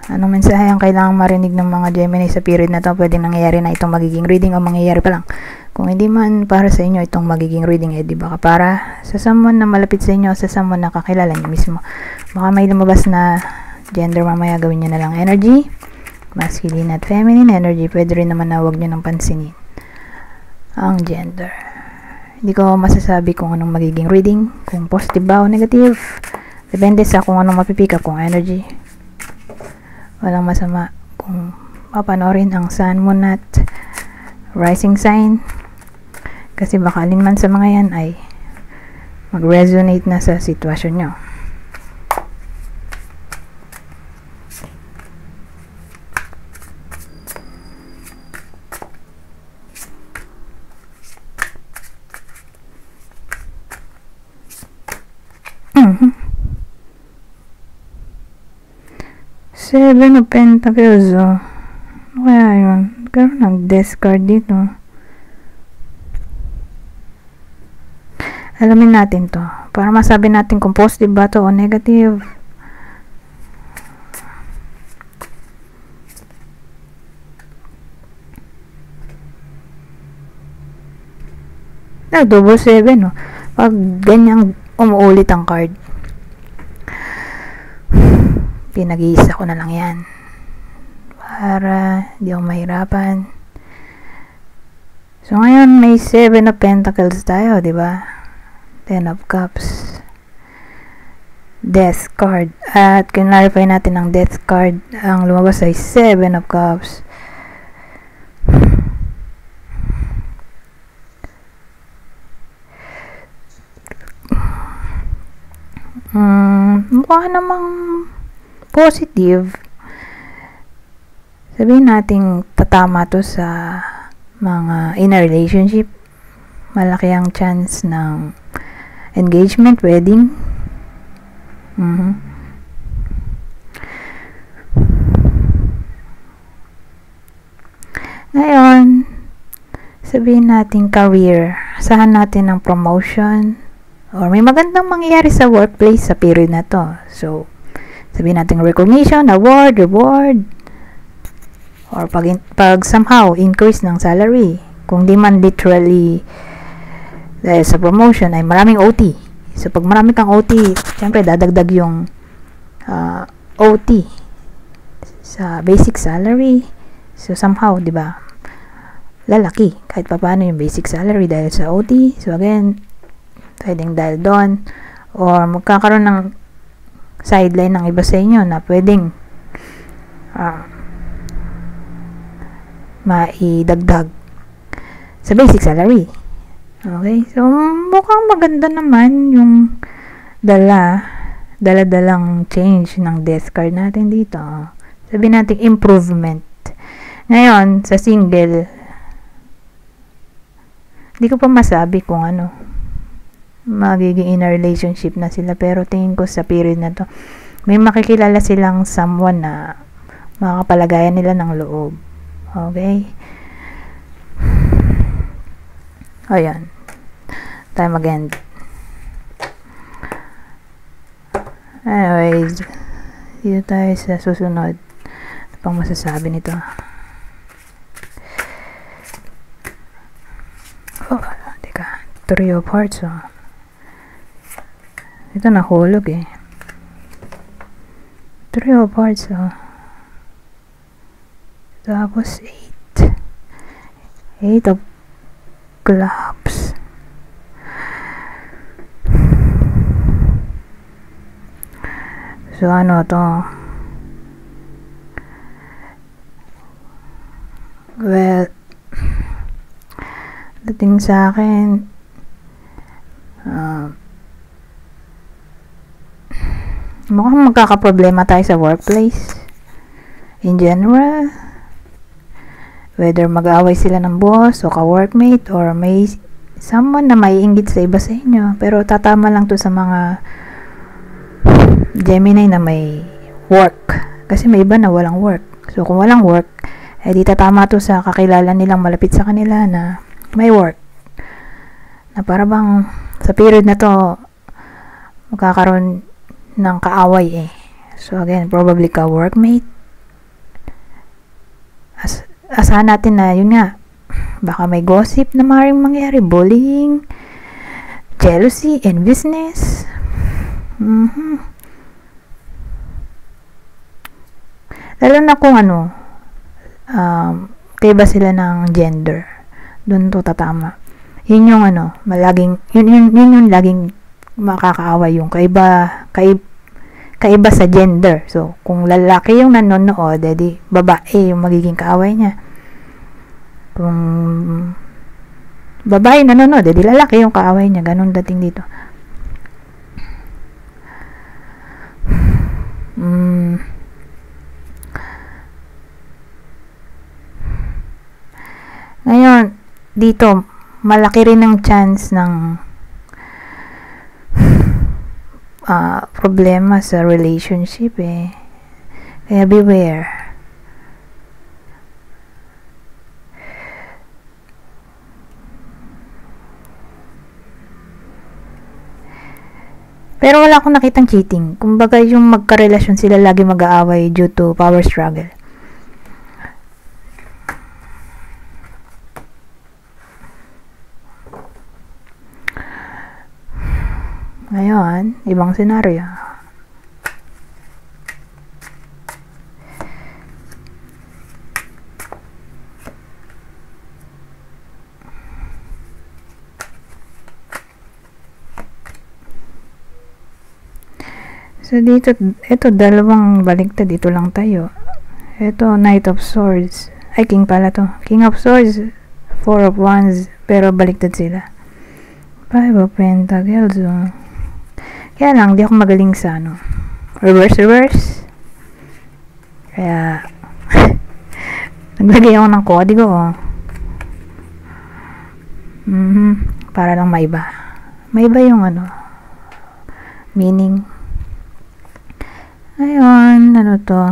Anong mensahe ang kailangang marinig ng mga Gemini sa period na to? Pwedeng nangyayari na itong magiging reading o mangyayari pa lang. Kung hindi man para sa inyo itong magiging reading, di baka para sa someone na malapit sa inyo, sa someone na kakilala niyo mismo. Baka may lumabas na gender mamaya, gawin nyo na lang energy. Masculine at feminine energy. Pwede rin naman na huwag nyo nang pansinin ang gender. Hindi ko masasabi kung anong magiging reading, kung positive ba o negative. Depende sa kung anong mapipick up kong energy. Walang masama kung papanoorin ang sun, moon at rising sign, kasi baka alin man sa mga yan ay mag-resonate na sa sitwasyon nyo. Seven of Pentacles, oh. Ano kaya yun? Karoon ng discard dito. Alamin natin to para masabi natin kung positive ba to o negative. Double 7, no? Pag ganyang umuulit ang card, pinag-iisa ko na lang yan para di ako mahirapan. So ngayon may 7 of Pentacles tayo, di ba? 10 of Cups, Death card, at kinlarify natin ang Death card. Ang lumabas ay 7 of Cups. Mukha namang positive. Sabihin natin tatama to sa mga in a relationship. Malaki ang chance ng engagement, wedding. Ngayon, sabihin natin career. Asahan natin ng promotion or may magandang mangyayari sa workplace sa period na to. So, sabihin natin recognition, award, reward, or pag somehow increase ng salary. Kung di man literally dahil sa promotion ay maraming OT. So pag marami kang OT, syempre dadagdag yung OT sa basic salary. So somehow, di ba, lalaki kahit papaano yung basic salary dahil sa OT. So again, pwedeng dahil doon, or magkakaroon ng sideline ng iba sa inyo na pwedeng maidagdag sa basic salary. Okay, so mukhang maganda naman yung dala-dalang change ng death card natin dito. Sabihin natin improvement. Ngayon, sa single, hindi ko pa masabi kung ano magiging in a relationship na sila, pero tingin ko sa period na to may makikilala silang someone na makakapalagayan nila ng loob. Okay, ayan, time again. Anyways, dito tayo sa susunod. Ano pang masasabi nito? Oh, teka, 3 of Hearts, oh. Ito nahulog eh. 3 of Hearts, oh. Tapos 8 of Clubs. So ano to? Well, dating sa akin, mukhang magkakaproblema tayo sa workplace in general. Whether mag-aaway sila ng boss o ka-workmate, or may someone na may inggit sa iba sa inyo. Pero tatama lang to sa mga Gemini na may work. Kasi may iba na walang work. So kung walang work, eh di tatama to sa kakilala nilang malapit sa kanila na may work. Na para bang sa period na to magkakaroon ng kaaway eh. So again, probably ka-workmate asahan natin na yun nga, baka may gossip na maaaring mangyari, bullying, jealousy, enviousness. Lalo na kung kaiba sila ng gender, doon to tatama. Yun yung yun yung laging makakaaway, yung kaiba sa gender. So, kung lalaki yung nanonood, edi babae yung magiging kaaway niya. Kung babae nanonood, edi lalaki yung kaaway niya. Ganun dating dito. Ngayon, dito, malaki rin ang chance ng problema sa relationship Kaya beware. Pero wala akong nakitang cheating. Kumbaga yung magkarelasyon sila lagi mag-aaway due to power struggle. Ngayon, ibang senaryo. So, dito, ito, dalawang baliktad. Dito lang tayo. Ito, Knight of Swords. Ay, King pala to. King of Swords, Four of Wands, pero baliktad sila. Five of Pentacles. Kaya lang, di ako magaling sa reverse. Kaya, naglagay ako ng kodigo. Para lang maiba. Maiba yung meaning. Ayun, to?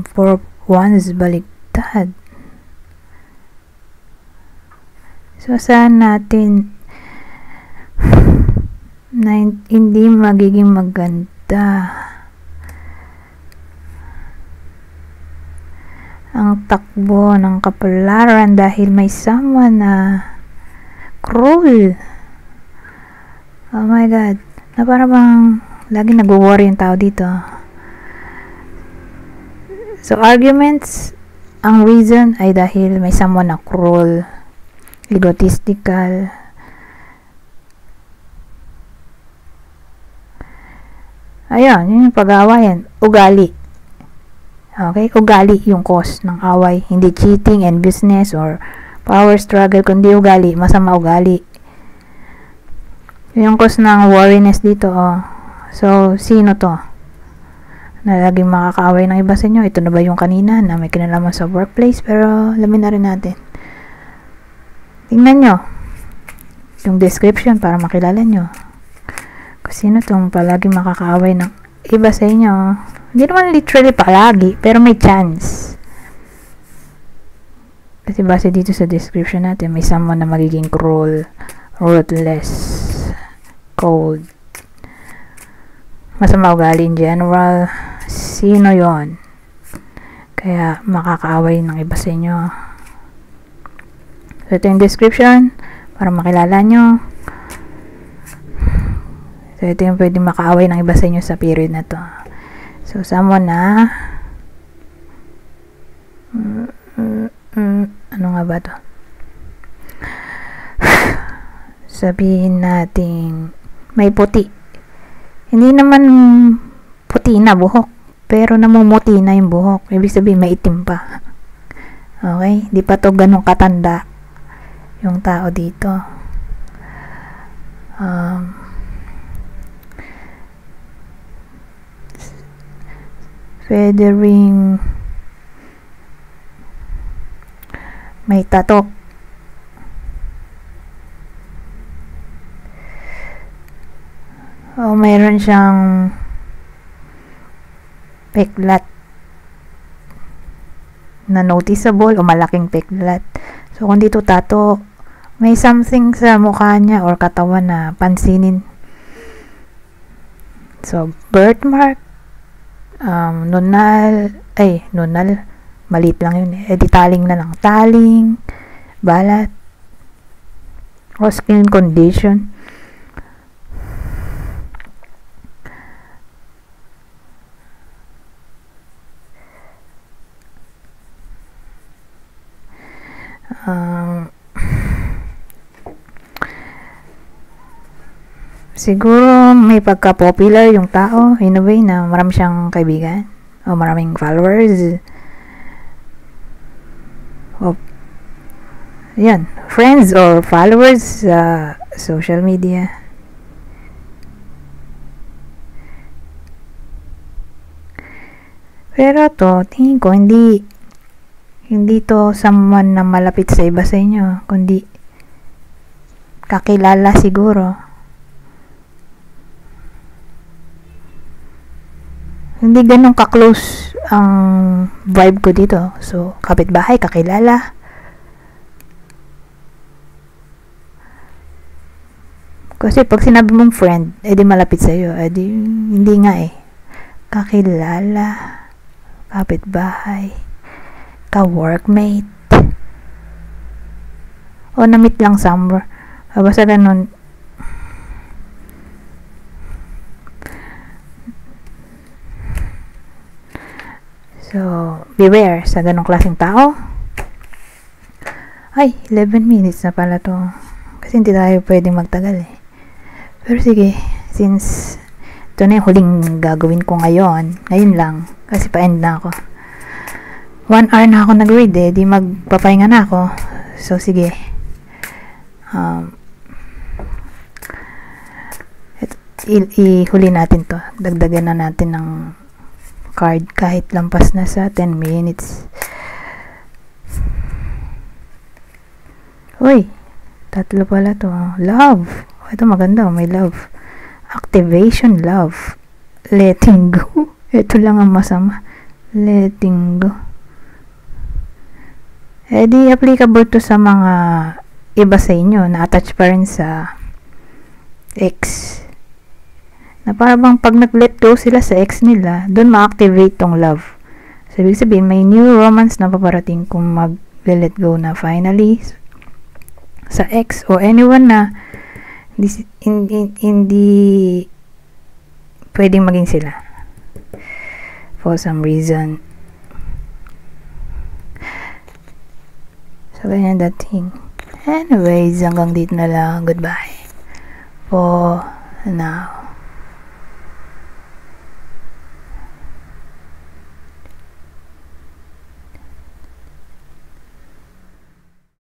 Four of Wands, baliktad. So, saan natin na hindi magiging maganda ang takbo ng kapalaran dahil may someone na cruel. Oh my God. Na para bang lagi nag-worry yung tao dito. So, arguments, ang reason ay dahil may someone na cruel, egotistical. Ayun, yun yung pag-aawayan. Ugali. Okay? Ugali yung cause ng away. Hindi cheating and business or power struggle, kundi ugali. Masama ugali. Yung cause ng worriness dito, So, sino to? Na laging makakaaway ng iba sa inyo. Ito na ba yung kanina na may kinalaman sa workplace? Pero, alamin na rin natin. Tingnan nyo yung description para makilala nyo kung sino tong palagi makakaaway ng iba sa inyo. Hindi naman literally palagi, pero may chance. Kasi base dito sa description natin, may someone na magiging cruel, ruthless, cold, masama ugali in general. Sino yon? Kaya makakaaway ng iba sa inyo. So, ito yung description para makilala nyo. So, ito yung pwede makaaway ng iba sa inyo sa period na to. So, someone na ano nga ba to? Sabihin natin may puti. Hindi naman puti na buhok, pero namumuti na yung buhok. Ibig sabihin may itim pa. Okay? Di pa to ganun katanda yung tao dito. Pwede ring may tatok. O mayroon siyang peklat na noticeable o malaking peklat. So, kung dito tato, may something sa mukha niya or katawan na pansinin. So, birthmark, nunal, maliit lang yun eh. Di taling na lang. Taling, balat, o skin condition. Siguro may pagka-popular yung tao in a way na marami siyang kaibigan o maraming followers o yan, friends or followers sa social media. Pero to, tingin ko hindi to someone na malapit sa iba sa inyo, kundi kakilala siguro. Hindi ganun ka-close ang vibe ko dito. So, kapitbahay, kakilala. Kasi pag sinabi mong friend, edi malapit sa'yo. Edi, hindi nga eh. Kakilala, kapitbahay, ka-workmate, o na-meet lang somewhere. Basta ganun. So, beware sa ganong klaseng tao. Ay, 11 minutes na pala to. Kasi hindi tayo pwedeng magtagal eh. Pero sige, since ito na yung huling gagawin ko ngayon lang, kasi pa-end na ako. 1 hour na ako nag-read eh, di magpapahinga na ako. So, sige. Ihuli natin to. Dagdagan na natin ng card kahit lampas na sa 10 minutes. Uy, 3 pala to. Love. Ito maganda, may love. Activation love. Letting go. Ito lang ang masama. Letting go. Di applicable to sa mga iba sa inyo na attach pa rin sa ex. Na parang pag nag-let go sila sa ex nila, doon ma-activate tong love. So, ibig sabihin, may new romance na paparating kung mag-let go na finally sa ex o anyone na hindi pwedeng maging sila for some reason. So, ganyan dating. Anyways, hanggang dito na lang. Goodbye for now.